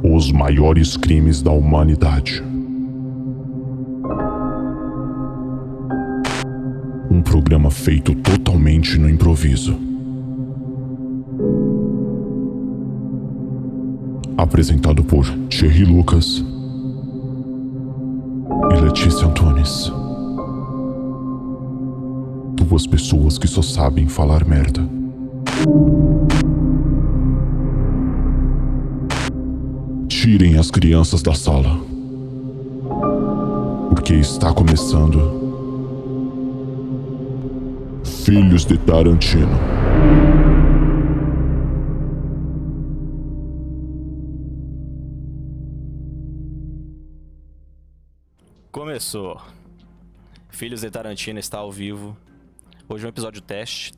Os maiores crimes da humanidade. Um programa feito totalmente no improviso. Apresentado por Thierry Lucas e Letícia Antunes. Duas pessoas que só sabem falar merda. Tirem as crianças da sala, porque está começando Filhos de Tarantino. Começou. Filhos de Tarantino está ao vivo. Hoje é um episódio teste.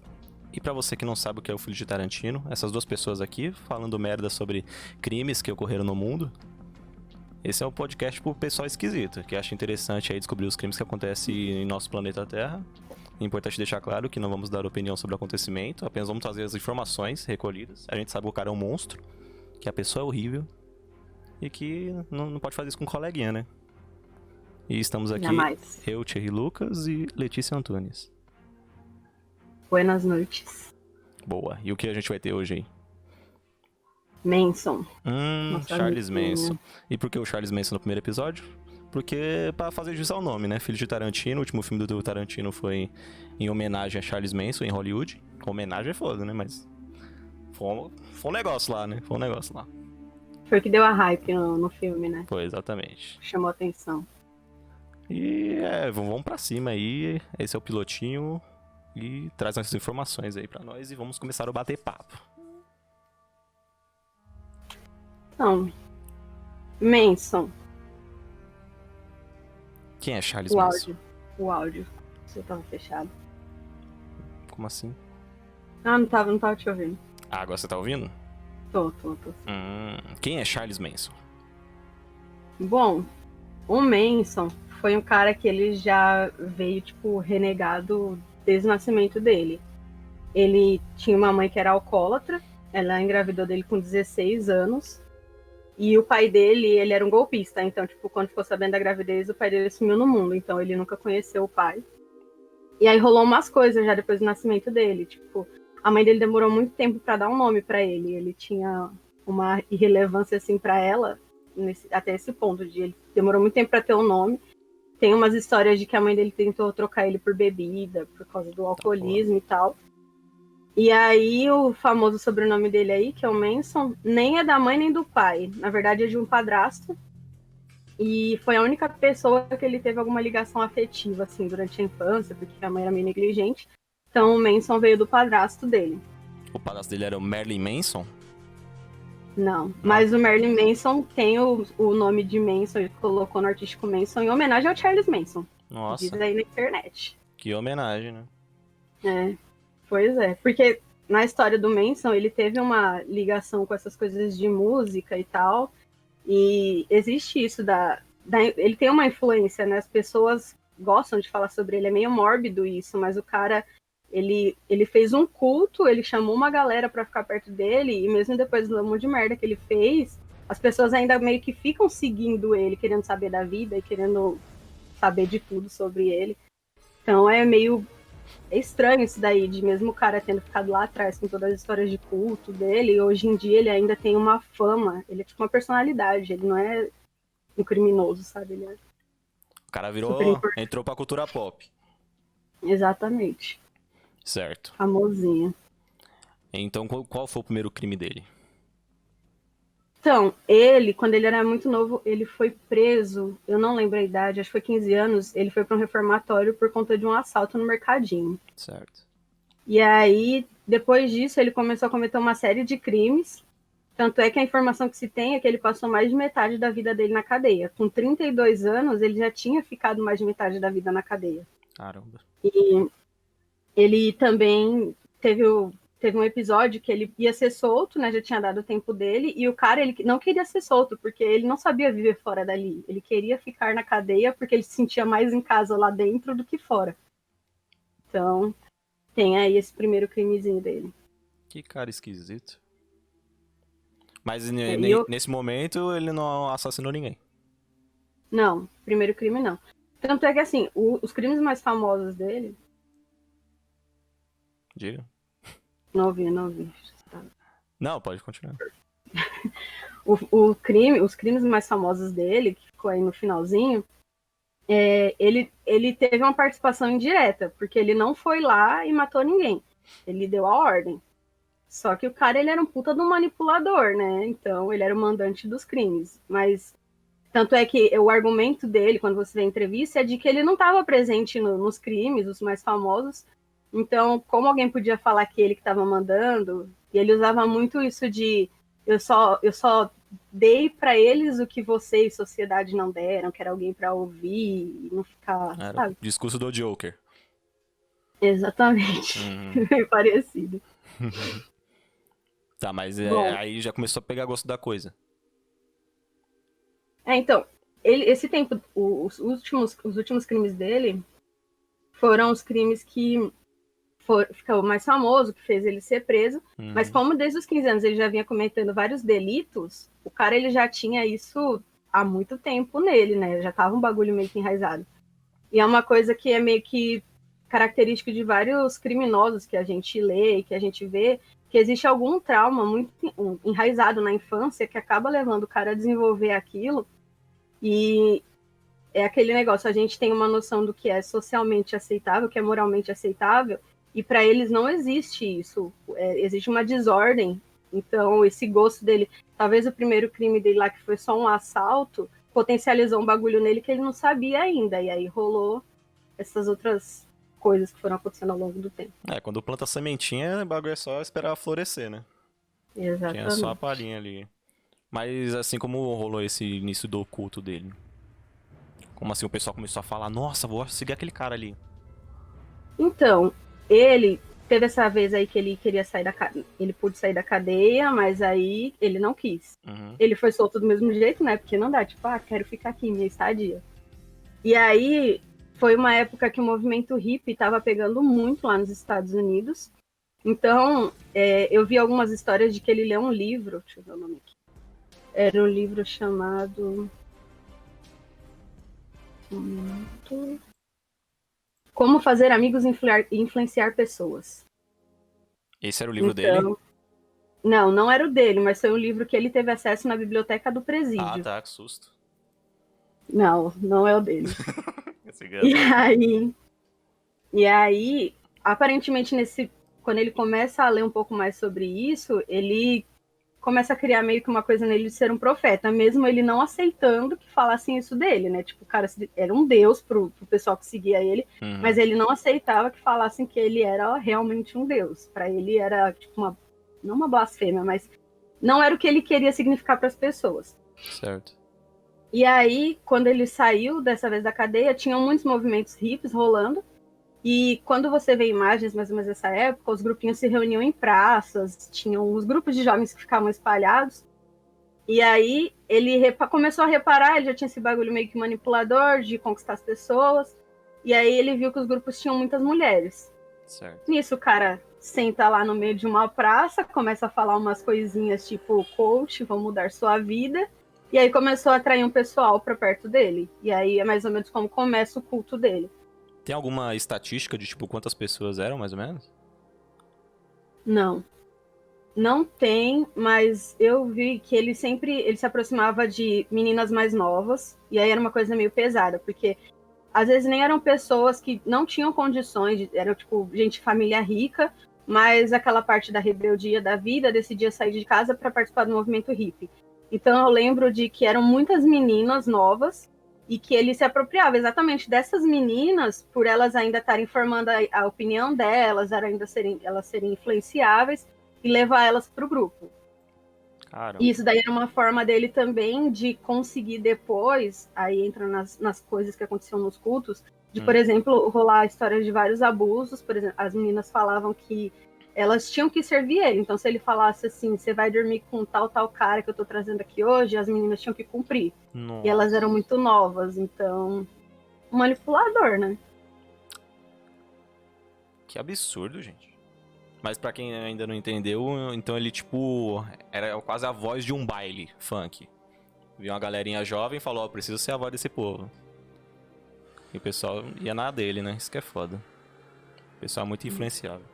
E pra você que não sabe o que é o Filho de Tarantino, essas duas pessoas aqui falando merda sobre crimes que ocorreram no mundo. Esse é um podcast pro pessoal esquisito, que acha interessante aí descobrir os crimes que acontecem em nosso planeta Terra. É importante deixar claro que não vamos dar opinião sobre o acontecimento, apenas vamos trazer as informações recolhidas. A gente sabe que o cara é um monstro, que a pessoa é horrível e que não pode fazer isso com um coleguinha, né? E estamos aqui, Jamais. eu, Thierry Lucas e Letícia Antunes. Buenas noites. Boa. E o que a gente vai ter hoje aí? Manson. Nossa, Charles amiguinho. Manson. E por que o Charles Manson no primeiro episódio? Porque pra fazer jus ao nome, né? Filho de Tarantino. O último filme do Tarantino foi em homenagem a Charles Manson em Hollywood. Homenagem é foda, né? Mas foi um negócio lá, né? Foi um negócio lá. Foi o que deu a hype no filme, né? Foi, exatamente. Chamou a atenção. E vamos pra cima aí. Esse é o pilotinho. E traz essas informações aí pra nós e vamos começar o bater papo. Então, Manson. Quem é Charles O Manson? áudio. O áudio. Você tava fechado. Como assim? Ah, não tava te ouvindo. Ah, agora você tá ouvindo? Tô. Quem é Charles Manson? Bom, o Manson foi um cara que ele já veio, tipo, renegado desde o nascimento dele. Ele tinha uma mãe que era alcoólatra, ela engravidou dele com 16 anos, e o pai dele, ele era um golpista, então, tipo, quando ficou sabendo da gravidez, o pai dele sumiu no mundo, então ele nunca conheceu o pai. E aí rolou umas coisas já depois do nascimento dele, tipo, a mãe dele demorou muito tempo pra dar um nome pra ele tinha uma irrelevância, assim, pra ela, até esse ponto, de ele demorou muito tempo pra ter um nome. Tem umas histórias de que a mãe dele tentou trocar ele por bebida, por causa do alcoolismo e tal. E aí o famoso sobrenome dele aí, que é o Manson, nem é da mãe nem do pai. Na verdade é de um padrasto. E foi a única pessoa que ele teve alguma ligação afetiva, assim, durante a infância, porque a mãe era meio negligente. Então o Manson veio do padrasto dele. O padrasto dele era o Marilyn Manson? Não, mas o Marilyn Manson tem o nome de Manson, ele colocou no artístico Manson em homenagem ao Charles Manson. Nossa, Diz aí na internet. que homenagem, né? É, pois é. Porque na história do Manson, ele teve uma ligação com essas coisas de música e tal. E existe isso ele tem uma influência, né? As pessoas gostam de falar sobre ele, é meio mórbido isso, mas o cara, ele fez um culto, ele chamou uma galera pra ficar perto dele, e mesmo depois do monte de merda que ele fez, as pessoas ainda meio que ficam seguindo ele, querendo saber da vida e querendo saber de tudo sobre ele. Então é meio estranho isso daí, de mesmo o cara tendo ficado lá atrás com todas as histórias de culto dele, e hoje em dia ele ainda tem uma fama, ele é tipo uma personalidade, ele não é um criminoso, sabe? Ele é O cara entrou pra cultura pop. exatamente. Certo. Famosinho. Então qual foi o primeiro crime dele? Então, ele, quando ele era muito novo, ele foi preso, eu não lembro a idade, acho que foi 15 anos, ele foi para um reformatório por conta de um assalto no mercadinho. Certo. E aí, depois disso, ele começou a cometer uma série de crimes, tanto é que a informação que se tem é que ele passou mais de metade da vida dele na cadeia. Com 32 anos, ele já tinha ficado mais de metade da vida na cadeia. Caramba. E ele também teve um episódio que ele ia ser solto, né? Já tinha dado o tempo dele, e o cara, ele não queria ser solto, porque ele não sabia viver fora dali. Ele queria ficar na cadeia porque ele se sentia mais em casa lá dentro do que fora. Então, tem aí esse primeiro crimezinho dele. Que cara esquisito. Mas E nesse momento ele não assassinou ninguém. Não, primeiro crime não. Tanto é que, assim, os crimes mais famosos dele... Diga. Não ouvi, não ouvi. Não, pode continuar. Os crimes mais famosos dele, que ficou aí no finalzinho, ele teve uma participação indireta, porque ele não foi lá e matou ninguém. Ele deu a ordem. Só que o cara, ele era um puta de um manipulador, né? Então, ele era o mandante dos crimes. Mas, tanto é que o argumento dele, quando você vê a entrevista, é de que ele não estava presente nos crimes, os mais famosos. Então, como alguém podia falar que ele que estava mandando? E ele usava muito isso de eu só dei para eles o que você e sociedade não deram, que era alguém para ouvir e não ficar, Era sabe? o discurso do Joker. Exatamente. Bem parecido. Tá, mas Bom, aí já começou a pegar gosto da coisa. então, esse tempo, os últimos crimes dele foram os crimes que ficou mais famoso, que fez ele ser preso. Mas como desde os 15 anos ele já vinha cometendo vários delitos, o cara ele já tinha isso há muito tempo nele, né? Já tava um bagulho meio que enraizado. E é uma coisa que é meio que característica de vários criminosos que a gente lê e que a gente vê, que existe algum trauma muito enraizado na infância que acaba levando o cara a desenvolver aquilo. E é aquele negócio, a gente tem uma noção do que é socialmente aceitável, que é moralmente aceitável, e para eles não existe isso. Existe uma desordem. Então, esse gosto dele, talvez o primeiro crime dele lá, que foi só um assalto, potencializou um bagulho nele que ele não sabia ainda. E aí rolou essas outras coisas que foram acontecendo ao longo do tempo. Quando planta sementinha, o bagulho é só esperar florescer, né? Tinha só a Exatamente. palhinha ali. Mas assim como rolou esse início do culto dele? Como assim o pessoal começou a falar, nossa, vou seguir aquele cara ali. Então, ele teve essa vez aí que ele queria ele pôde sair da cadeia, mas aí ele não quis. Ele foi solto do mesmo jeito, né? Porque não dá, tipo, quero ficar aqui, minha estadia. E aí foi uma época que o movimento hippie estava pegando muito lá nos Estados Unidos. Então, eu vi algumas histórias de que ele leu um livro, deixa eu ver o nome aqui. Era um livro chamado Como Fazer Amigos e Influenciar Pessoas. Esse era o livro dele? Não era o dele, mas foi um livro que ele teve acesso na biblioteca do presídio. Tá, que susto. Não é o dele. E aí, aparentemente, quando ele começa a ler um pouco mais sobre isso, ele começa a criar meio que uma coisa nele de ser um profeta, mesmo ele não aceitando que falassem isso dele, né? Tipo, o cara era um deus pro pessoal que seguia ele, mas ele não aceitava que falassem que ele era realmente um deus. Para ele era, tipo, não uma blasfêmia, mas não era o que ele queria significar para as pessoas. Certo. E aí, quando ele saiu dessa vez da cadeia, tinham muitos movimentos hippies rolando. E quando você vê imagens mais ou menos dessa época, os grupinhos se reuniam em praças, tinham os grupos de jovens que ficavam espalhados. E aí ele começou a reparar, ele já tinha esse bagulho meio que manipulador de conquistar as pessoas. E aí ele viu que os grupos tinham muitas mulheres. Certo. Nisso o cara senta lá no meio de uma praça, começa a falar umas coisinhas tipo, coach, vou mudar sua vida. E aí começou a atrair um pessoal para perto dele. E aí é mais ou menos como começa o culto dele. Tem alguma estatística de, tipo, quantas pessoas eram, mais ou menos? Não tem, mas eu vi que ele se aproximava de meninas mais novas, e aí era uma coisa meio pesada, porque às vezes nem eram pessoas que não tinham condições, eram tipo gente de família rica, mas aquela parte da rebeldia da vida decidia sair de casa para participar do movimento hippie. Então eu lembro de que eram muitas meninas novas, e que ele se apropriava exatamente dessas meninas, por elas ainda estarem formando a opinião delas, elas serem influenciáveis, e levar elas para o grupo. Caramba. E isso daí era uma forma dele também de conseguir depois, aí entra nas coisas que aconteciam nos cultos, de, por exemplo, rolar histórias de vários abusos. Por exemplo, as meninas falavam que elas tinham que servir ele. Então, se ele falasse assim, você vai dormir com tal cara que eu tô trazendo aqui hoje, as meninas tinham que cumprir. Nossa. E elas eram muito novas, então... Um manipulador, né? Que absurdo, gente. Mas pra quem ainda não entendeu, então ele, tipo, era quase a voz de um baile funk. Viu uma galerinha jovem e falou, ó, preciso ser a voz desse povo. E o pessoal ia na dele, né? Isso que é foda. O pessoal é muito influenciável.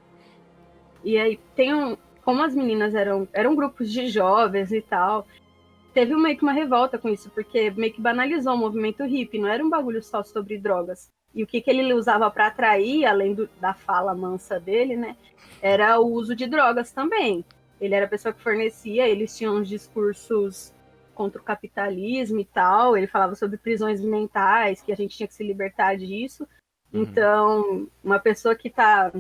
E aí como as meninas eram grupos de jovens e tal, teve meio que uma revolta com isso, porque meio que banalizou o movimento hippie, não era um bagulho só sobre drogas. E o que ele usava para atrair, além da fala mansa dele, né, era o uso de drogas também. Ele era a pessoa que fornecia, eles tinham uns discursos contra o capitalismo e tal, ele falava sobre prisões mentais, que a gente tinha que se libertar disso. Então, uma pessoa que tá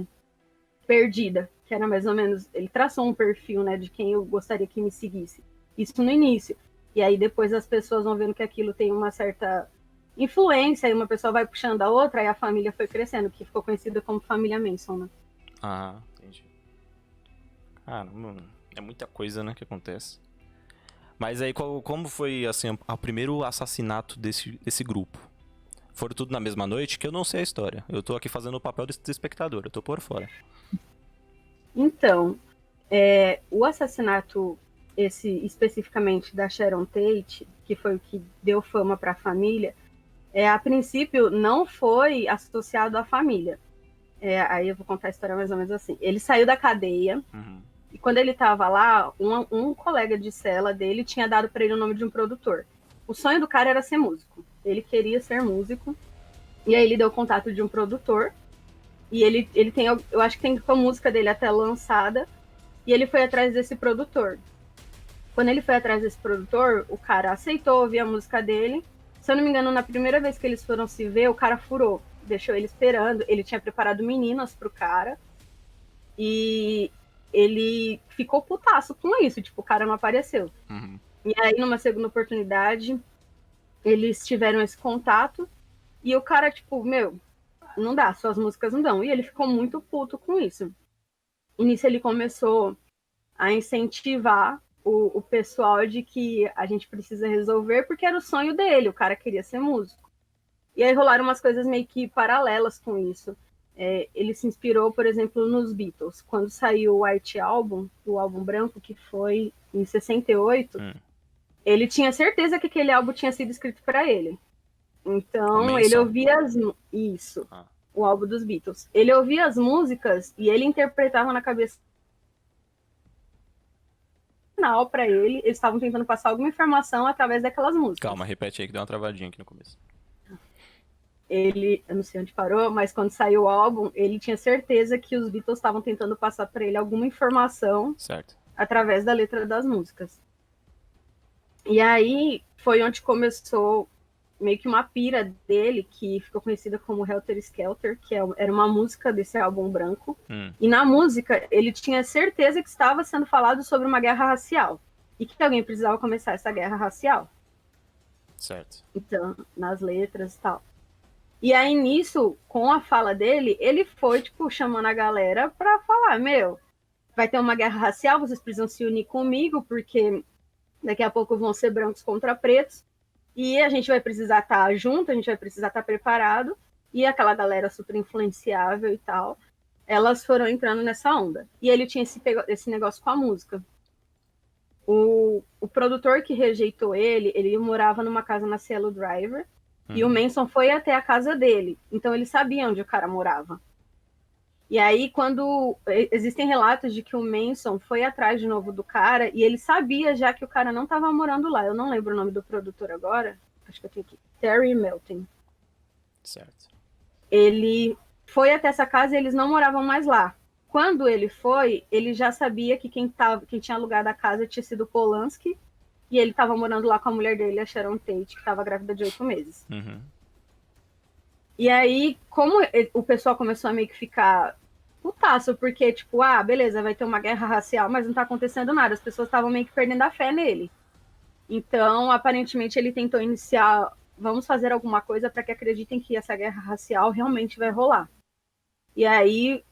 perdida, que era mais ou menos, ele traçou um perfil, né, de quem eu gostaria que me seguisse. Isso no início. E aí depois as pessoas vão vendo que aquilo tem uma certa influência, e uma pessoa vai puxando a outra, e a família foi crescendo, que ficou conhecida como família Manson, né? Ah, entendi. Caramba, é muita coisa, né, que acontece. Mas aí, como foi, assim, o primeiro assassinato desse grupo? Foram tudo na mesma noite? Que eu não sei a história. Eu tô aqui fazendo o papel do espectador, eu tô por fora. Então, o assassinato, esse especificamente da Sharon Tate, que foi o que deu fama para a família, a princípio não foi associado à família. Aí eu vou contar a história mais ou menos assim. Ele saiu da cadeia, e quando ele estava lá, um colega de cela dele tinha dado para ele o nome de um produtor. O sonho do cara era ser músico. Ele queria ser músico, e aí ele deu o contato de um produtor, e ele tem, eu acho que tem a música dele até lançada, e ele foi atrás desse produtor. Quando ele foi atrás desse produtor, o cara aceitou ouvir a música dele. Se eu não me engano, na primeira vez que eles foram se ver, o cara furou, deixou ele esperando. Ele tinha preparado meninas pro cara, e ele ficou putaço com isso, tipo, o cara não apareceu. E aí, numa segunda oportunidade, eles tiveram esse contato, e o cara, tipo, meu, não dá, suas músicas não dão. E ele ficou muito puto com isso. E nisso ele começou a incentivar o pessoal de que a gente precisa resolver, porque era o sonho dele, o cara queria ser músico. E aí rolaram umas coisas meio que paralelas com isso. Ele se inspirou, por exemplo, nos Beatles. Quando saiu o White Album, o álbum branco, que foi em 68, ele tinha certeza que aquele álbum tinha sido escrito para ele. Então, ele ouvia isso, o álbum dos Beatles. Ele ouvia as músicas e ele interpretava na cabeça final para ele. Eles estavam tentando passar alguma informação através daquelas músicas. Calma, repete aí que deu uma travadinha aqui no começo. Eu não sei onde parou, mas quando saiu o álbum, ele tinha certeza que os Beatles estavam tentando passar para ele alguma informação, certo, através da letra das músicas. E aí foi onde começou meio que uma pira dele, que ficou conhecida como Helter Skelter, que era uma música desse álbum branco. E na música, ele tinha certeza que estava sendo falado sobre uma guerra racial. E que alguém precisava começar essa guerra racial. Certo. Então, nas letras e tal. E aí, nisso, com a fala dele, ele foi, tipo, chamando a galera pra falar, meu, vai ter uma guerra racial, vocês precisam se unir comigo, porque daqui a pouco vão ser brancos contra pretos. E a gente vai precisar estar junto, a gente vai precisar estar preparado. E aquela galera super influenciável e tal, elas foram entrando nessa onda. E ele tinha esse negócio com a música. O produtor que rejeitou ele morava numa casa na Cielo Driver. E o Manson foi até a casa dele. Então ele sabia onde o cara morava. E aí, quando existem relatos de que o Manson foi atrás de novo do cara, e ele sabia já que o cara não estava morando lá. Eu não lembro o nome do produtor agora. Acho que eu tenho aqui. Terry Melton. Certo. Ele foi até essa casa e eles não moravam mais lá. Quando ele foi, ele já sabia que quem tinha alugado a casa tinha sido Polanski, e ele estava morando lá com a mulher dele, a Sharon Tate, que estava grávida de 8 meses. E aí, como o pessoal começou a meio que ficar putaço, porque, tipo, beleza, vai ter uma guerra racial, mas não tá acontecendo nada. As pessoas estavam meio que perdendo a fé nele. Então, aparentemente, ele tentou iniciar, vamos fazer alguma coisa para que acreditem que essa guerra racial realmente vai rolar. E aí,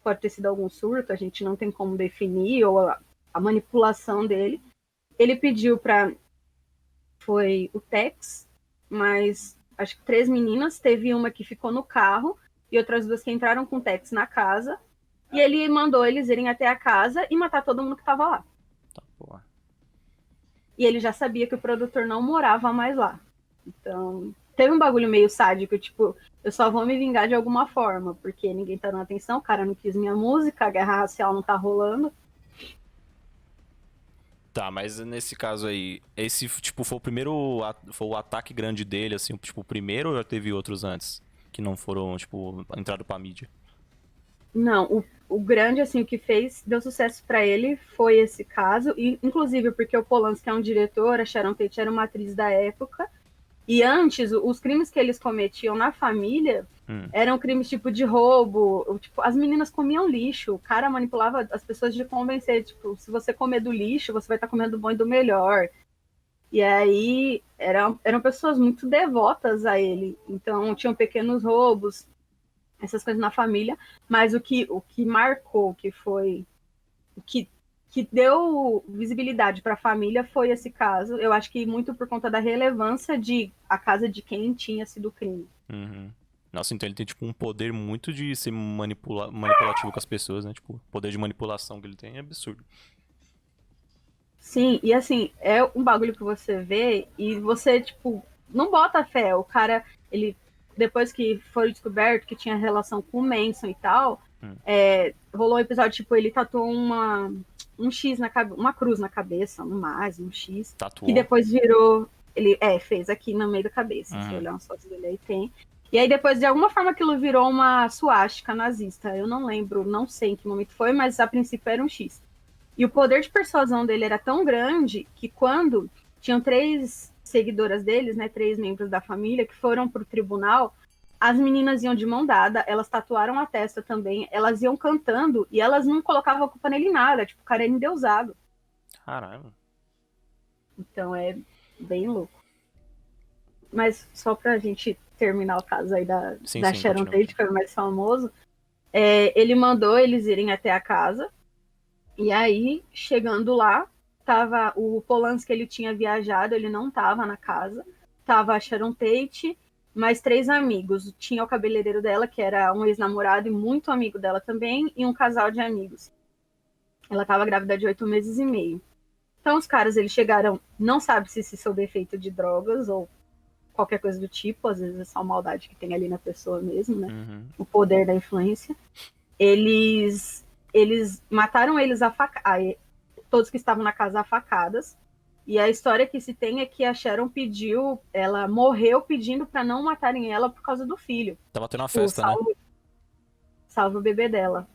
pode ter sido algum surto, a gente não tem como definir, ou a manipulação dele. Ele pediu foi o Tex, mas acho que 3 meninas, teve uma que ficou no carro e outras 2 que entraram com o Tex na casa. E ele mandou eles irem até a casa e matar todo mundo que tava lá. Tá, porra. E ele já sabia que o produtor não morava mais lá. Então, teve um bagulho meio sádico, tipo, eu só vou me vingar de alguma forma, porque ninguém tá dando atenção, o cara não quis minha música, a guerra racial não tá rolando. Tá, mas nesse caso aí, esse, tipo, foi o primeiro, foi o ataque grande dele, assim, tipo, o primeiro ou já teve outros antes? Que não foram, tipo, entrado pra mídia? Não, o grande, assim, o que fez, deu sucesso pra ele foi esse caso, e inclusive porque o Polanski é um diretor, a Sharon Tate era uma atriz da época, e antes, os crimes que eles cometiam na família eram crimes tipo de roubo, tipo, as meninas comiam lixo, o cara manipulava as pessoas de convencer, tipo, se você comer do lixo, você vai estar comendo do bom e do melhor. E aí eram pessoas muito devotas a ele, então tinham pequenos roubos, essas coisas na família, mas o que marcou, que foi o que deu visibilidade para a família foi esse caso. Eu acho que muito por conta da relevância de a casa de quem tinha sido o crime. Uhum. Nossa, então ele tem, tipo, um poder muito de ser manipulativo com as pessoas, né? Tipo, o poder de manipulação que ele tem é absurdo. Sim, e assim, é um bagulho que você vê e você, tipo, não bota fé. O cara, ele, depois que foi descoberto que tinha relação com o Manson e tal, rolou um episódio, tipo, ele tatuou um X na cabeça, uma cruz na cabeça, no mais, um X, Tatuou? que depois virou, ele, fez aqui no meio da cabeça, se olhar umas fotos dele aí tem. E aí depois, de alguma forma, aquilo virou uma suástica nazista. Eu não lembro, não sei em que momento foi, mas a princípio era um X. E o poder de persuasão dele era tão grande que quando tinham 3 seguidoras deles, né, 3 membros da família, que foram para o tribunal, as meninas iam de mão dada, elas tatuaram a testa também, elas iam cantando e elas não colocavam a culpa nele em nada, tipo, o cara era endeusado. Caralho. Então é bem louco. Mas só pra gente terminar o caso aí da Sharon Tate, que foi o mais famoso, ele mandou eles irem até a casa. E aí, chegando lá, tava o Polanski, ele tinha viajado, ele não tava na casa. Tava a Sharon Tate, mais 3 amigos. Tinha o cabeleireiro dela, que era um ex-namorado e muito amigo dela também, e um casal de amigos. Ela tava grávida de 8 meses e meio. Então os caras, eles chegaram, não sabe se sob efeito de drogas ou qualquer coisa do tipo, às vezes é só maldade que tem ali na pessoa mesmo, né? Uhum. O poder da influência. Eles mataram eles todos que estavam na casa a facadas. E a história que se tem é que a Sharon ela morreu pedindo para não matarem ela por causa do filho. Tava tendo uma festa, né? Salva o bebê dela.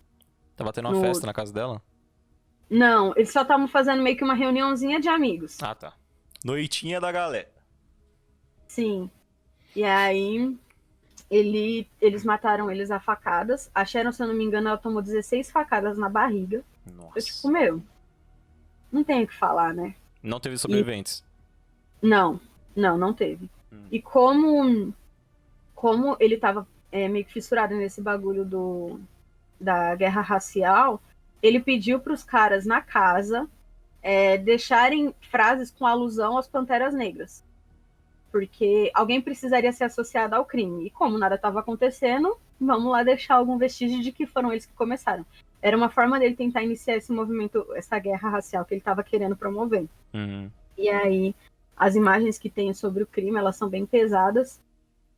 Tava tendo uma festa na casa dela? Não, eles só estavam fazendo meio que uma reuniãozinha de amigos. Ah, tá. Noitinha da galera. Sim. E aí eles mataram eles a facadas. A Sharon, se eu não me engano, ela tomou 16 facadas na barriga. Nossa. Eu, tipo, meu, não tem o que falar, né? Não teve sobreviventes? Não teve. E como ele tava meio que fissurado nesse bagulho da guerra racial, ele pediu para os caras na casa deixarem frases com alusão às Panteras Negras. Porque alguém precisaria ser associado ao crime. E como nada estava acontecendo, vamos lá deixar algum vestígio de que foram eles que começaram. Era uma forma dele tentar iniciar esse movimento, essa guerra racial que ele estava querendo promover. Uhum. E aí, as imagens que tem sobre o crime, elas são bem pesadas.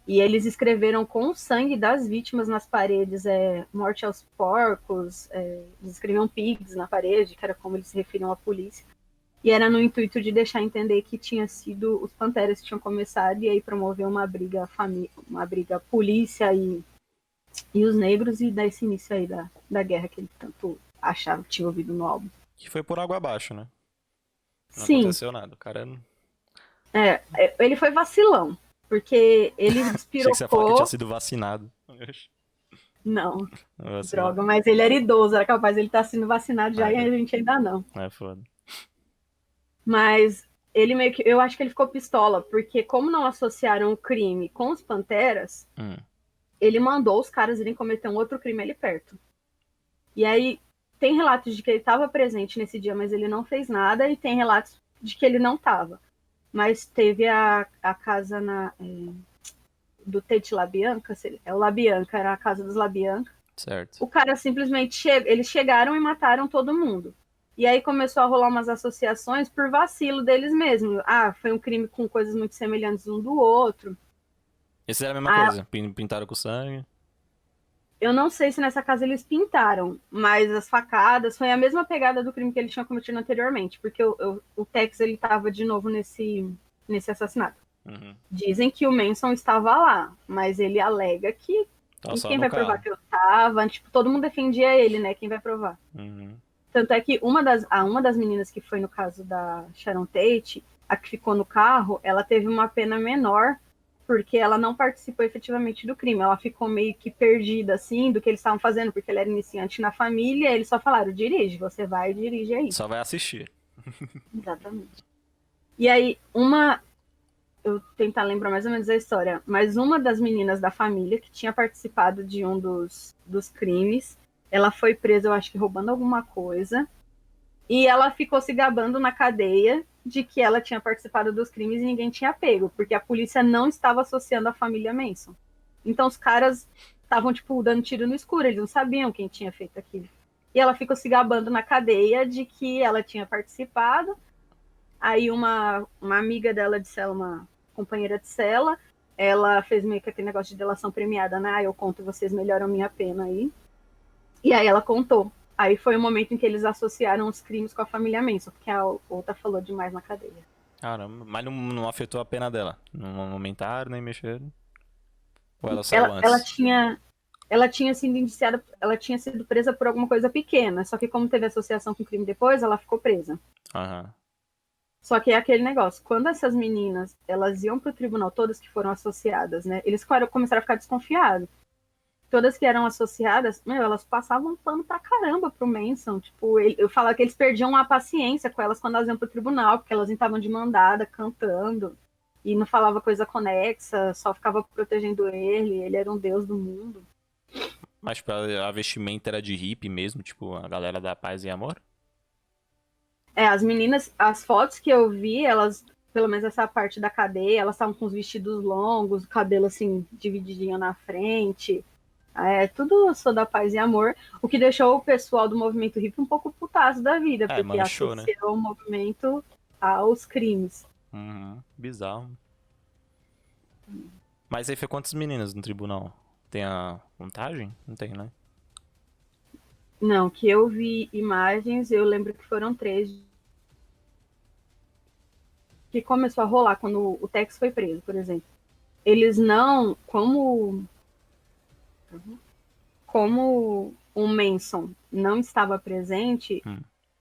E eles escreveram com o sangue das vítimas nas paredes, morte aos porcos, eles escreviam pigs na parede, que era como eles se referiam à polícia. E era no intuito de deixar entender que tinha sido os Panteras que tinham começado e aí promover uma briga polícia e os negros e dar esse início aí da guerra que ele tanto achava que tinha ouvido no álbum. Que foi por água abaixo, né? Não Sim. aconteceu nada. O cara... ele foi vacilão, porque ele despirocou... Achei que você ia falar que tinha sido vacinado. Não, vacilão. Droga, mas ele era idoso, era capaz de ele estar sendo vacinado já e a gente ainda não. É foda. Mas ele meio que... Eu acho que ele ficou pistola, porque como não associaram o crime com os Panteras, ele mandou os caras irem cometer um outro crime ali perto. E aí, tem relatos de que ele estava presente nesse dia, mas ele não fez nada, e tem relatos de que ele não estava. Mas teve a casa do Tate LaBianca, o LaBianca, era a casa dos LaBianca. Certo. O cara simplesmente eles chegaram e mataram todo mundo. E aí começou a rolar umas associações por vacilo deles mesmos. Ah, foi um crime com coisas muito semelhantes um do outro. Esse era a mesma Ah, coisa. Pintaram com sangue. eu não sei se nessa casa eles pintaram, mas as facadas foi a mesma pegada do crime que ele tinha cometido anteriormente, porque o Tex ele estava de novo nesse assassinato. Uhum. Dizem que o Manson estava lá, mas ele alega que Tava e só quem no vai carro. provar que eu tava? Tipo, todo mundo defendia ele, né? Quem vai provar? Uhum. Tanto é que uma das meninas que foi no caso da Sharon Tate, a que ficou no carro, ela teve uma pena menor porque ela não participou efetivamente do crime. Ela ficou meio que perdida, assim, do que eles estavam fazendo, porque ela era iniciante na família, e eles só falaram, dirige, você vai e dirige aí. Só vai assistir. Exatamente. E aí, eu tentar lembrar mais ou menos a história, mas uma das meninas da família que tinha participado de um dos crimes, ela foi presa, eu acho que roubando alguma coisa, e ela ficou se gabando na cadeia de que ela tinha participado dos crimes e ninguém tinha pego, porque a polícia não estava associando a família Manson. Então os caras estavam, tipo, dando tiro no escuro, eles não sabiam quem tinha feito aquilo. E ela ficou se gabando na cadeia de que ela tinha participado. Aí uma amiga dela de cela, uma companheira de cela, ela fez meio que aquele negócio de delação premiada, né? Ah, eu conto, vocês melhoram minha pena aí. E aí ela contou. Aí foi o momento em que eles associaram os crimes com a família Manson, porque a outra falou demais na cadeia. Caramba, mas não afetou a pena dela. Não aumentaram, nem mexeram. Ou ela saiu Ela antes? tinha sido indiciada, ela tinha sido presa por alguma coisa pequena, só que como teve associação com o crime depois, ela ficou presa. Aham. Só que é aquele negócio, quando essas meninas, elas iam pro tribunal, todas que foram associadas, né, eles começaram a ficar desconfiados. Todas que eram associadas, elas passavam pano pra caramba pro Manson. Tipo, eu falava que eles perdiam a paciência com elas quando elas iam pro tribunal, porque elas estavam de mandada, cantando, e não falava coisa conexa, só ficava protegendo ele era um deus do mundo. Mas tipo, a vestimenta era de hippie mesmo, tipo, a galera da paz e amor? As meninas, as fotos que eu vi, elas, pelo menos essa parte da cadeia, elas estavam com os vestidos longos, o cabelo assim, divididinho na frente. Tudo sou da paz e amor, o que deixou o pessoal do movimento hippie um pouco putaço da vida, porque Manchou, né? associou o movimento aos crimes. Uhum, bizarro. Mas aí foi quantas meninas no tribunal? Tem a contagem? Não tem, né? Não, que eu vi imagens, eu lembro que foram 3. Que começou a rolar quando o Tex foi preso, por exemplo. Eles não, como o Manson não estava presente,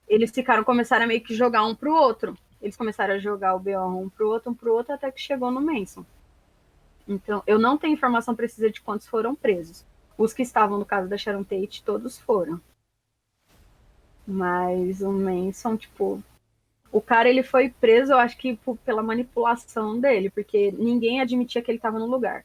eles começaram a meio que jogar um pro outro. Eles começaram a jogar o BO um pro outro, até que chegou no Manson. Então, eu não tenho informação precisa de quantos foram presos. Os que estavam no caso da Sharon Tate, todos foram. Mas o Manson, tipo, o cara ele foi preso, eu acho que pela manipulação dele, porque ninguém admitia que ele estava no lugar.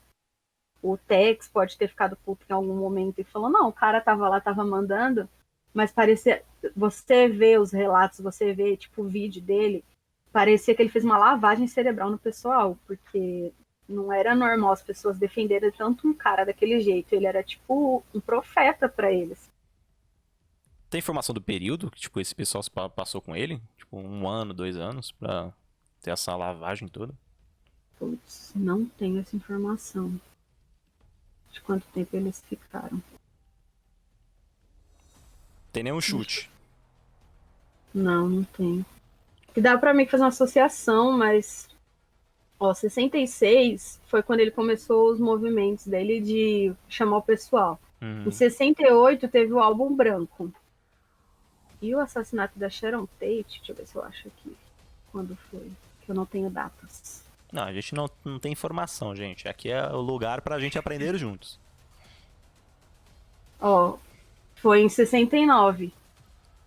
O Tex pode ter ficado puto em algum momento e falou, não, o cara tava lá, tava mandando, mas parecia, você vê os relatos, você vê, tipo, o vídeo dele, parecia que ele fez uma lavagem cerebral no pessoal, porque não era normal as pessoas defenderem tanto um cara daquele jeito, ele era, tipo, um profeta para eles. Tem informação do período que, tipo, esse pessoal passou com ele? Tipo, 1 ano, 2 anos, pra ter essa lavagem toda? Putz, não tenho essa informação de quanto tempo eles ficaram. Tem nenhum chute. Não tenho. Que dá pra mim fazer uma associação, mas 66 foi quando ele começou os movimentos dele de chamar o pessoal. Em 68 teve o álbum branco. E o assassinato da Sharon Tate, deixa eu ver se eu acho aqui quando foi, que eu não tenho datas. Não, a gente não tem informação, gente. Aqui é o lugar pra gente aprender juntos. Foi em 69.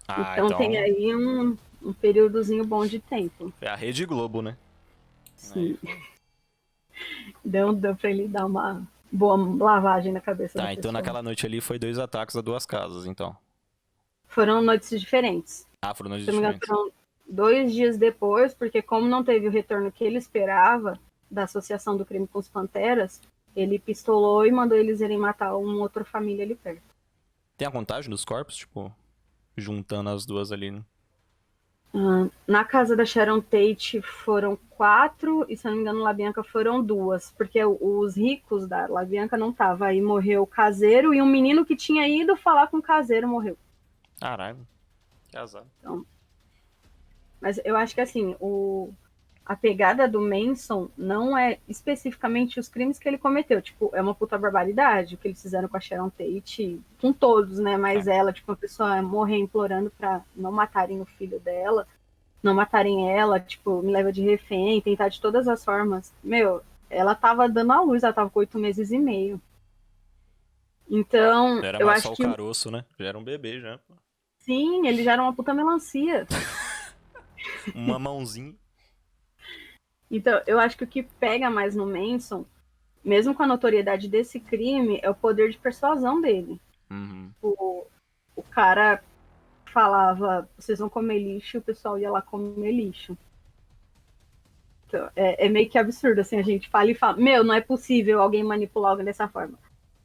Então tem aí um períodozinho bom de tempo. é a Rede Globo, né? Sim. Deu pra ele dar uma boa lavagem na cabeça da Então pessoa. naquela noite ali foi 2 ataques a 2 casas, então. Foram noites diferentes. Foram noites Se não me engano, diferentes. foram 2 dias depois, porque como não teve o retorno que ele esperava da associação do crime com os Panteras, ele pistolou e mandou eles irem matar uma outra família ali perto. Tem a contagem dos corpos, tipo, juntando as duas ali, né? Na casa da Sharon Tate foram 4, e se eu não me engano, La Bianca foram 2, porque os ricos da La Bianca não estavam. Aí morreu o caseiro e um menino que tinha ido falar com o caseiro morreu. Caralho, que azar. Então, mas eu acho que assim, a pegada do Manson não é especificamente os crimes que ele cometeu. Tipo, é uma puta barbaridade o que eles fizeram com a Sharon Tate, com todos, né? Mas ela, tipo, uma pessoa morrer implorando pra não matarem o filho dela, não matarem ela, tipo, me leva de refém, tentar de todas as formas. Meu, ela tava dando à luz, ela tava com 8 meses e meio. Então, Já era eu mais só acho o que caroço, né? Já era um bebê, já. Pô. sim, ele já era uma puta melancia. Uma mãozinha. Então, eu acho que o que pega mais no Manson, mesmo com a notoriedade desse crime, é o poder de persuasão dele. Uhum. O cara falava, vocês vão comer lixo, e o pessoal ia lá comer lixo. Então, é meio que absurdo, assim, a gente fala e fala, meu, não é possível alguém manipular alguém dessa forma.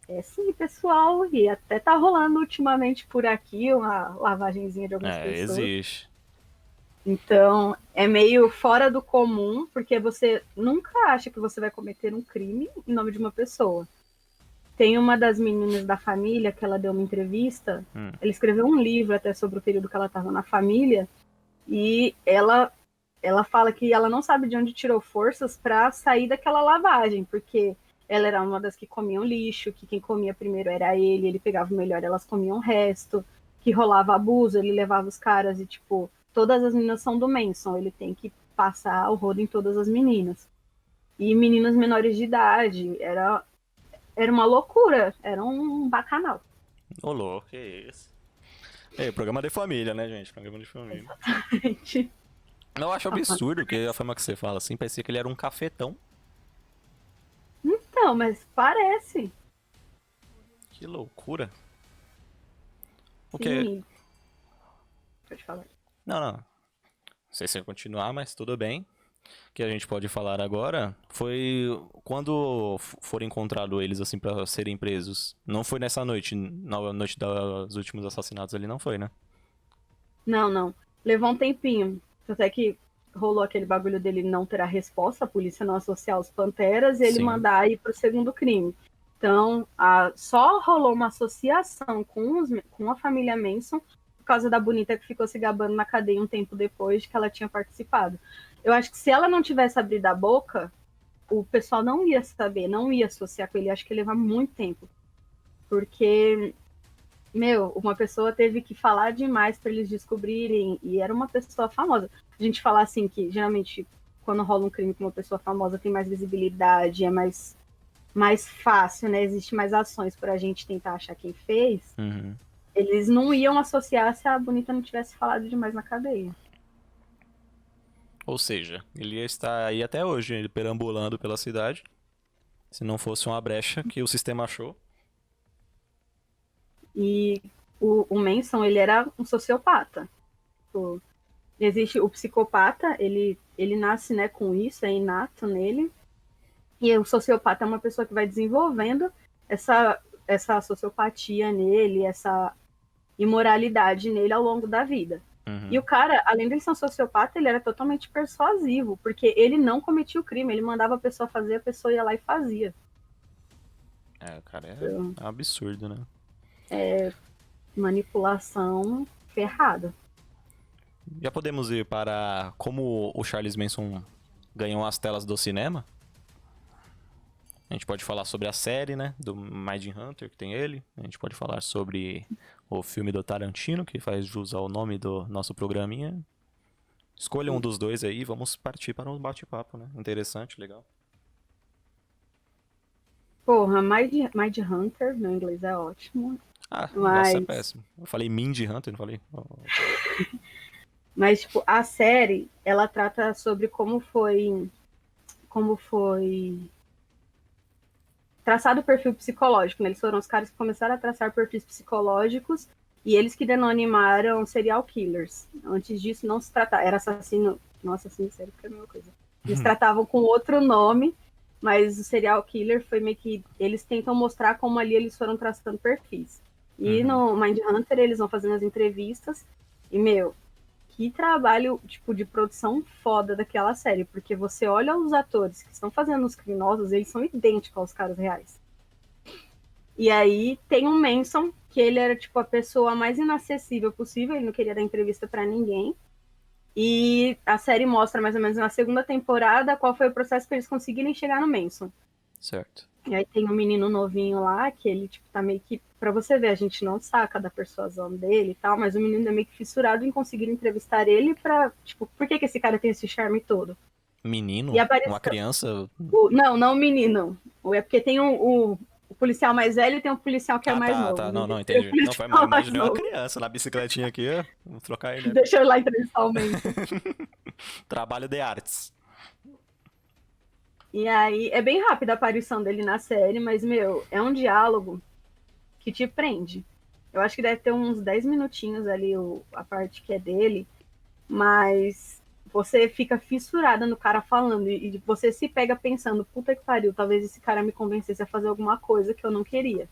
É sim, pessoal, e até tá rolando ultimamente por aqui uma lavagenzinha de algumas pessoas. Existe. Então, é meio fora do comum, porque você nunca acha que você vai cometer um crime em nome de uma pessoa. Tem uma das meninas da família que ela deu uma entrevista, ela escreveu um livro até sobre o período que ela estava na família, e ela fala que ela não sabe de onde tirou forças para sair daquela lavagem, porque ela era uma das que comiam lixo, que quem comia primeiro era ele pegava o melhor, elas comiam o resto, que rolava abuso, ele levava os caras e, tipo, todas as meninas são do Manson, ele tem que passar o rodo em todas as meninas. E meninas menores de idade, era uma loucura, era um bacanal. Ô, louco, que isso. Programa de família, né, gente? Programa de família. Eu acho absurdo que a forma que você fala assim, parecia que ele era um cafetão. Então, mas parece. Que loucura. O quê? Sim. Pode falar. Não. Não sei se vai continuar, mas tudo bem. O que a gente pode falar agora foi quando foram encontrados eles, assim, pra serem presos. Não foi nessa noite, na noite dos últimos assassinatos ali, não foi, né? Não. Levou um tempinho. Até que rolou aquele bagulho dele não ter a resposta, a polícia não associar os Panteras e ele Sim. mandar ir pro segundo crime. Então, só rolou uma associação com a família Manson por causa da bonita que ficou se gabando na cadeia um tempo depois de que ela tinha participado. Eu acho que se ela não tivesse abrido a boca, o pessoal não ia saber, não ia associar com ele. Acho que ia levar muito tempo. Porque, meu, uma pessoa teve que falar demais para eles descobrirem, e era uma pessoa famosa. A gente fala assim que, geralmente, quando rola um crime com uma pessoa famosa, tem mais visibilidade, é mais fácil, né? Existe mais ações para a gente tentar achar quem fez. Uhum. Eles não iam associar se a bonita não tivesse falado demais na cadeia. Ou seja, ele ia estar aí até hoje, ele perambulando pela cidade. Se não fosse uma brecha que o sistema achou. E o Manson, ele era um sociopata. Existe o psicopata, ele nasce, né, com isso, é inato nele. E o sociopata é uma pessoa que vai desenvolvendo essa sociopatia nele, essa imoralidade nele ao longo da vida. Uhum. E o cara, além de ele ser um sociopata, ele era totalmente persuasivo, porque ele não cometia o crime, ele mandava a pessoa fazer, a pessoa ia lá e fazia. Cara, é um absurdo, né? Manipulação ferrada. Já podemos ir para como o Charles Manson ganhou as telas do cinema? A gente pode falar sobre a série, né, do Mindhunter, que tem ele. A gente pode falar sobre o filme do Tarantino, que faz jus ao nome do nosso programinha. Escolha um dos dois aí e vamos partir para um bate-papo, né? Interessante, legal. Porra, Mindhunter, meu inglês é ótimo. Nossa, é péssimo. Eu falei Mindhunter, não falei? Mas, tipo, a série, ela trata sobre como foi traçado o perfil psicológico, né? Eles foram os caras que começaram a traçar perfis psicológicos e eles que denominaram serial killers. Antes disso, não se tratava, era assassino, não assassino sério, porque é a mesma coisa. Eles tratavam com outro nome, mas o serial killer foi meio que, eles tentam mostrar como ali eles foram traçando perfis. E no Mindhunter eles vão fazendo as entrevistas. E, meu, que trabalho, tipo, de produção foda daquela série. Porque você olha os atores que estão fazendo os criminosos, eles são idênticos aos caras reais. E aí tem um Manson, que ele era, tipo, a pessoa mais inacessível possível. Ele não queria dar entrevista pra ninguém. E a série mostra, mais ou menos, na segunda temporada, qual foi o processo que eles conseguirem chegar no Manson. Certo. E aí tem um menino novinho lá, que ele, tipo, tá meio que... Pra você ver, a gente não saca da persuasão dele e tal, mas o menino é meio que fissurado em conseguir entrevistar ele pra... Tipo, por que esse cara tem esse charme todo? Menino? E aparece... Uma criança? Não o menino. É porque tem o policial mais velho e tem um policial que é mais novo. Tá. Não, Tem o entendi. Não, foi policial mal. mais Imaginei uma novo. criança na bicicletinha aqui, ó. Vou trocar ele. Deixa eu ir lá entrevistar o Manson. Trabalho de artes. E aí, é bem rápida a aparição dele na série, mas, meu, é um diálogo que te prende. Eu acho que deve ter uns 10 minutinhos ali a parte que é dele, mas você fica fissurada no cara falando e você se pega pensando, puta que pariu, talvez esse cara me convencesse a fazer alguma coisa que eu não queria.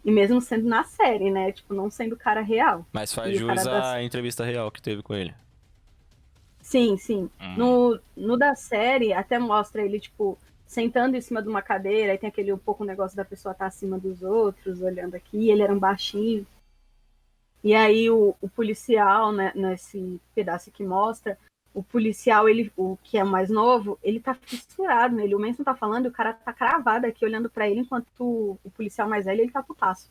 E mesmo sendo na série, né? Tipo, não sendo o cara real. Mas faz E o cara jus da... à entrevista real que teve com ele. Sim, sim. No da série, até mostra ele, tipo, sentando em cima de uma cadeira, aí tem aquele um pouco o negócio da pessoa estar acima dos outros, olhando aqui, ele era um baixinho. E aí o policial, né, nesse pedaço que mostra, o policial, ele, o que é mais novo, ele tá fissurado nele. O Manson tá falando e o cara tá cravado aqui olhando pra ele, enquanto o policial mais velho, ele tá putaço.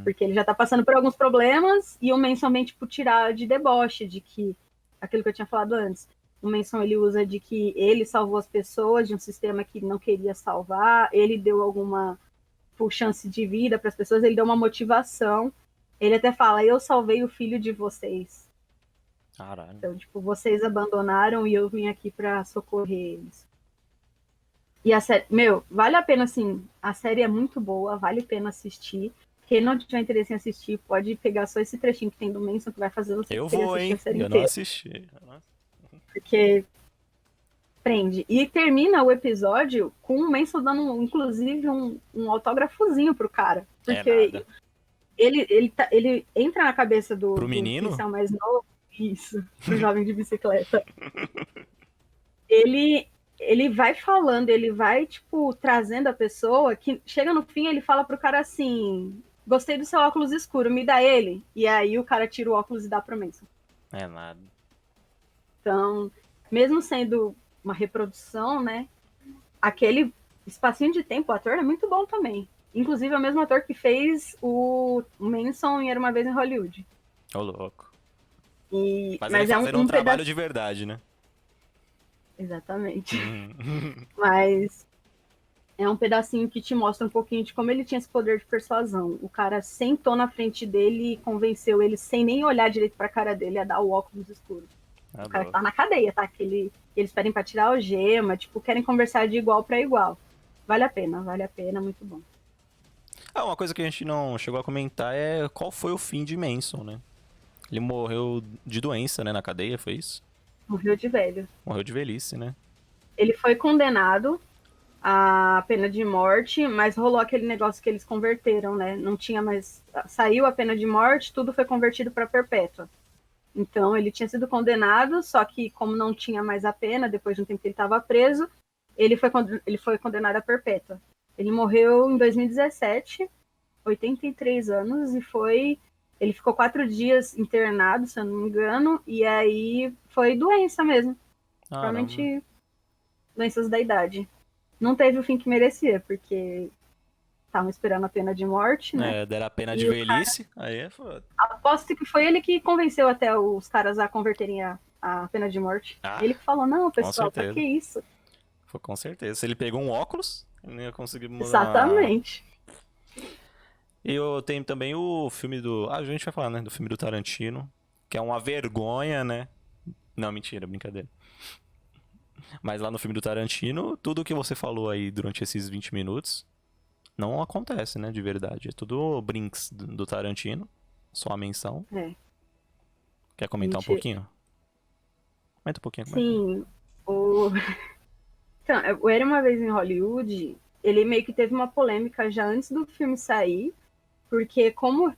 Porque ele já tá passando por alguns problemas e o Manson vem, tipo, tirar de deboche, de que aquilo que eu tinha falado antes. O Manson, ele usa de que ele salvou as pessoas de um sistema que não queria salvar, ele deu alguma chance de vida para as pessoas, ele deu uma motivação. Ele até fala, eu salvei o filho de vocês. Caralho. Então, tipo, vocês abandonaram e eu vim aqui para socorrer eles. E a série, meu, vale a pena, assim, a série é muito boa, vale a pena assistir. Quem não tiver interesse em assistir, pode pegar só esse trechinho que tem do Manson, que vai fazer você Eu querer vou, assistir hein? a série Eu não inteira. assisti. Porque prende. E termina o episódio com o Manson dando, inclusive, um autógrafozinho pro cara. Porque nada. ele entra na cabeça do Pro menino? policial mais novo, isso, pro jovem de bicicleta. Ele vai falando, ele vai, tipo, trazendo a pessoa, que chega no fim, ele fala pro cara assim, gostei do seu óculos escuro, me dá ele. E aí o cara tira o óculos e dá pro Manson. É nada. Então, mesmo sendo uma reprodução, né, aquele espacinho de tempo, o ator é muito bom também. Inclusive, é o mesmo ator que fez o Manson em Era Uma Vez em Hollywood. Ô, louco. Mas ele é fazendo um trabalho de verdade, né? Exatamente. Mas é um pedacinho que te mostra um pouquinho de como ele tinha esse poder de persuasão. O cara sentou na frente dele e convenceu ele, sem nem olhar direito pra cara dele, a dar o óculos escuro. O cara que tá na cadeia, tá? Que eles pedem pra tirar a algema, tipo, querem conversar de igual pra igual. Vale a pena, muito bom. Uma coisa que a gente não chegou a comentar é qual foi o fim de Manson, né? Ele morreu de doença, né, na cadeia, foi isso? Morreu de velho. Morreu de velhice, né? Ele foi condenado à pena de morte, mas rolou aquele negócio que eles converteram, né? Não tinha mais... Saiu a pena de morte, tudo foi convertido pra perpétua. Então, ele tinha sido condenado, só que como não tinha mais a pena, depois de um tempo que ele estava preso, ele foi condenado à perpétua. Ele morreu em 2017, 83 anos, e ele ficou 4 dias internado, se eu não me engano, e aí foi doença mesmo. Provavelmente doenças da idade. Não teve o fim que merecia, porque estavam esperando a pena de morte, né? Deram a pena de velhice, aí é foda. Aposto que foi ele que convenceu até os caras a converterem a pena de morte. Ele que falou, não, pessoal, pra que isso? Foi com certeza. Se ele pegou um óculos, ele não ia conseguir mudar. Exatamente. E eu tenho também o filme do... a gente vai falar, né? Do filme do Tarantino, que é uma vergonha, né? Não, mentira, brincadeira. Mas lá no filme do Tarantino, tudo que você falou aí durante esses 20 minutos não acontece, né? De verdade. É tudo brinks do Tarantino. Só a menção. Quer comentar um pouquinho? Comenta um pouquinho. Sim. Então, o Era Uma Vez em Hollywood, ele meio que teve uma polêmica já antes do filme sair, porque como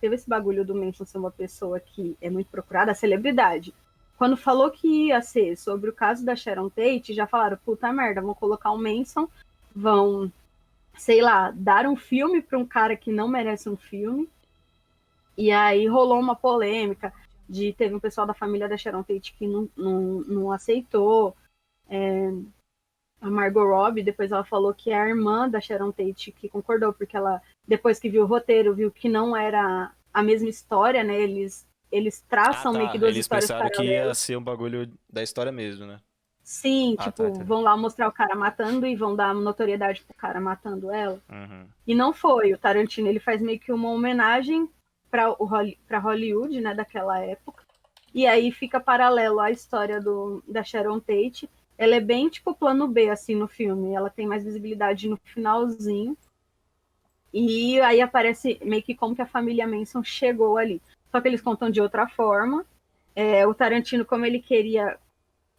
teve esse bagulho do Manson ser uma pessoa que é muito procurada, a celebridade. Quando falou que ia ser sobre o caso da Sharon Tate, já falaram, puta merda, vão colocar o Manson, vão, sei lá, dar um filme para um cara que não merece um filme. E aí rolou uma polêmica, teve um pessoal da família da Sharon Tate que não aceitou. A Margot Robbie, depois ela falou que é a irmã da Sharon Tate que concordou, porque ela, depois que viu o roteiro, viu que não era a mesma história, né? Eles traçam meio que duas Eles histórias pensaram que ia paralelas. ser um bagulho da história mesmo, né? Sim, tipo, Entendi. vão lá mostrar o cara matando e vão dar notoriedade pro cara matando ela. Uhum. E não foi. O Tarantino, ele faz meio que uma homenagem pra Hollywood, né, daquela época. E aí fica paralelo à história da Sharon Tate. Ela é bem, tipo, plano B, assim, no filme. Ela tem mais visibilidade no finalzinho. E aí aparece meio que como que a família Manson chegou ali. Só que eles contam de outra forma. O Tarantino, como ele queria...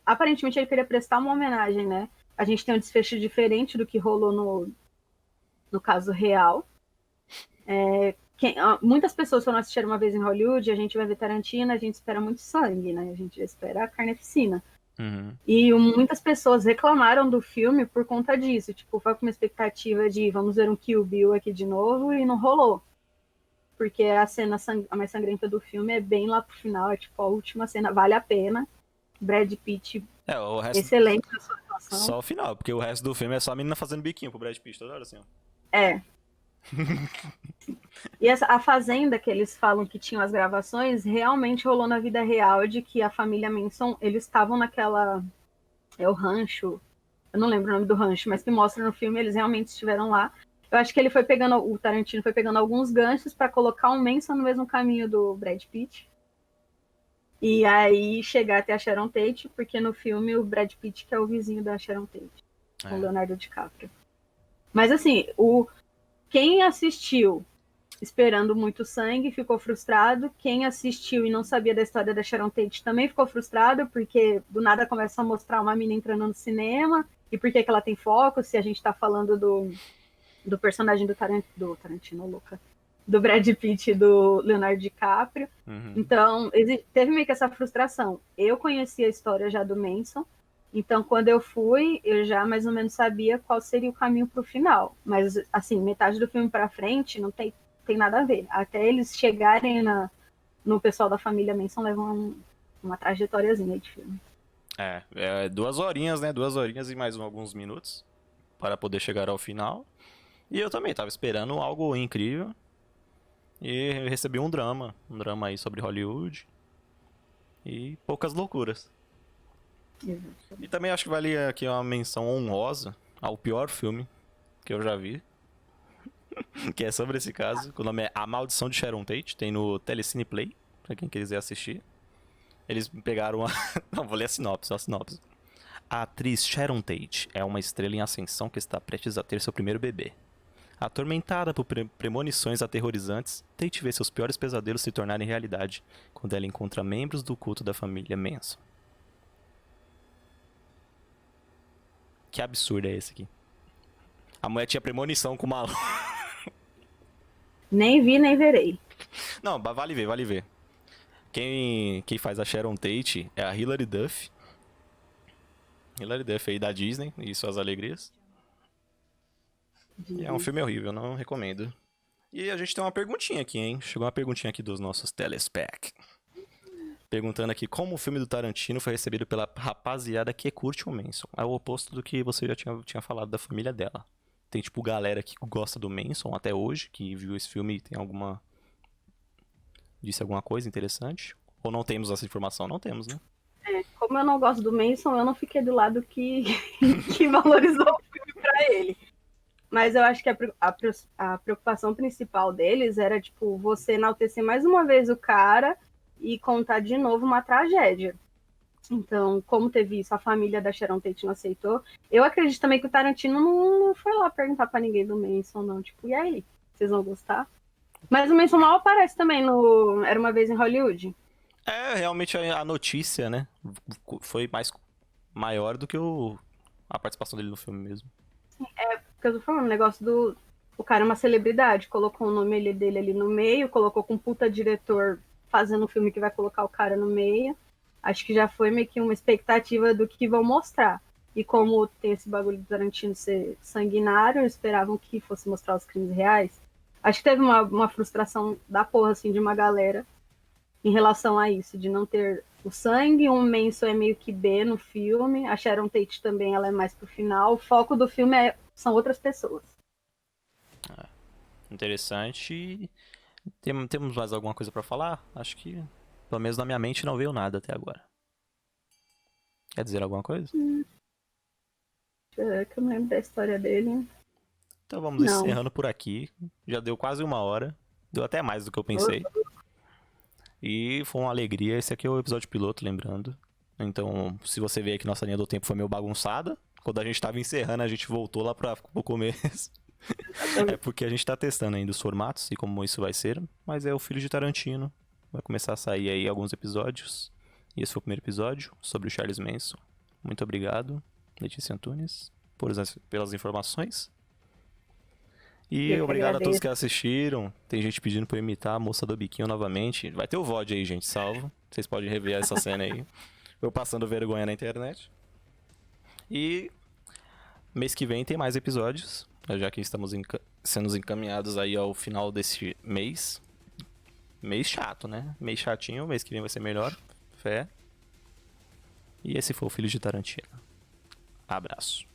Aparentemente, ele queria prestar uma homenagem, né? A gente tem um desfecho diferente do que rolou no caso real. Muitas pessoas foram assistir uma vez em Hollywood, a gente vai ver Tarantino, a gente espera muito sangue, né? A gente espera a carneficina. Uhum. E muitas pessoas reclamaram do filme por conta disso. Tipo, foi com uma expectativa de vamos ver um Kill Bill aqui de novo e não rolou. Porque a cena a mais sangrenta do filme é bem lá pro final, é tipo a última cena, vale a pena. Brad Pitt, O resto... excelente na sua atuação. Só o final, porque o resto do filme é só a menina fazendo biquinho pro Brad Pitt toda hora, assim, ó. E a fazenda que eles falam que tinham as gravações, realmente rolou na vida real de que a família Manson, eles estavam naquela... o rancho, eu não lembro o nome do rancho, mas que mostra no filme, eles realmente estiveram lá. Eu acho que o Tarantino foi pegando alguns ganchos para colocar o Manson no mesmo caminho do Brad Pitt. E aí chegar até a Sharon Tate, porque no filme o Brad Pitt que é o vizinho da Sharon Tate, com o Leonardo DiCaprio. Mas assim, quem assistiu esperando muito sangue ficou frustrado. Quem assistiu e não sabia da história da Sharon Tate também ficou frustrado, porque do nada começa a mostrar uma menina entrando no cinema, e por que ela tem foco, se a gente tá falando do personagem do Tarantino, louca, do Brad Pitt e do Leonardo DiCaprio. Uhum. Então, teve meio que essa frustração. Eu conhecia a história já do Manson, então quando eu fui, eu já mais ou menos sabia qual seria o caminho pro final. Mas, assim, metade do filme pra frente não tem nada a ver. Até eles chegarem no pessoal da família Manson, levam uma trajetóriazinha de filme. 2 horinhas, né? 2 horinhas e mais alguns minutos para poder chegar ao final. E eu também tava esperando algo incrível. E eu recebi um drama aí sobre Hollywood. E poucas loucuras. Exato. E também acho que vale aqui uma menção honrosa ao pior filme que eu já vi. Que é sobre esse caso. O nome é A Maldição de Sharon Tate. Tem no Telecine Play, pra quem quiser assistir. Eles pegaram a... Não, vou ler a sinopse. A atriz Sharon Tate é uma estrela em ascensão que está prestes a ter seu primeiro bebê. Atormentada por premonições aterrorizantes, Tate vê seus piores pesadelos se tornarem realidade quando ela encontra membros do culto da família Manson. Que absurdo é esse aqui? A mulher tinha premonição com o maluco. Nem vi, nem verei. Não, vale ver. Quem faz a Sharon Tate é a Hilary Duff. Hilary Duff aí da Disney e suas alegrias. E é um filme horrível, não recomendo. E a gente tem uma perguntinha aqui, hein? Chegou uma perguntinha aqui dos nossos telespec. Perguntando aqui como o filme do Tarantino foi recebido pela rapaziada que curte o Manson. É o oposto do que você já tinha falado da família dela. Tem, tipo, galera que gosta do Manson até hoje, que viu esse filme e tem disse alguma coisa interessante? Ou não temos essa informação? Não temos, né? Como eu não gosto do Manson, eu não fiquei do lado que valorizou o filme pra ele. Mas eu acho que a preocupação principal deles era, tipo, você enaltecer mais uma vez o cara e contar de novo uma tragédia. Então, como teve isso, a família da Sharon Tate não aceitou. Eu acredito também que o Tarantino não foi lá perguntar pra ninguém do Manson, não. Tipo, e aí? Vocês vão gostar? Mas o Manson mal aparece também no Era Uma Vez em Hollywood. Realmente a notícia, né? Foi maior do que a participação dele no filme mesmo. Porque eu tô falando, o negócio O cara é uma celebridade, colocou o nome dele ali no meio, colocou com um puta diretor fazendo um filme que vai colocar o cara no meio. Acho que já foi meio que uma expectativa do que vão mostrar. E como tem esse bagulho do Tarantino ser sanguinário, esperavam que fosse mostrar os crimes reais. Acho que teve uma frustração da porra, assim, de uma galera em relação a isso, de não ter o sangue. Um Manson é meio que B no filme. A Sharon Tate também, ela é mais pro final. O foco do filme são outras pessoas. Interessante. E temos mais alguma coisa pra falar? Acho que, pelo menos na minha mente, não veio nada até agora. Quer dizer alguma coisa? Deixa eu ver, que eu não lembro da história dele. Então vamos Não. encerrando por aqui. Já deu quase 1 hora. Deu até mais do que eu pensei. E foi uma alegria. Esse aqui é o episódio piloto, lembrando. Então, se você ver que nossa linha do tempo foi meio bagunçada, quando a gente tava encerrando, a gente voltou lá pro começo. É porque a gente tá testando ainda os formatos e como isso vai ser. Mas é o Filho de Tarantino. Vai começar a sair aí alguns episódios. E esse foi o primeiro episódio sobre o Charles Manson. Muito obrigado, Letícia Antunes, pelas informações. E Eu que obrigado a todos agradeço. que assistiram. Tem gente pedindo pra eu imitar a moça do biquinho novamente. Vai ter o VOD aí, gente, salvo. Vocês podem rever essa cena aí. Eu passando vergonha na internet. E mês que vem tem mais episódios. Já que estamos sendo encaminhados aí ao final desse mês. Mês chato, né? Mês chatinho. Mês que vem vai ser melhor. Fé. E esse foi o Filho de Tarantino. Abraço.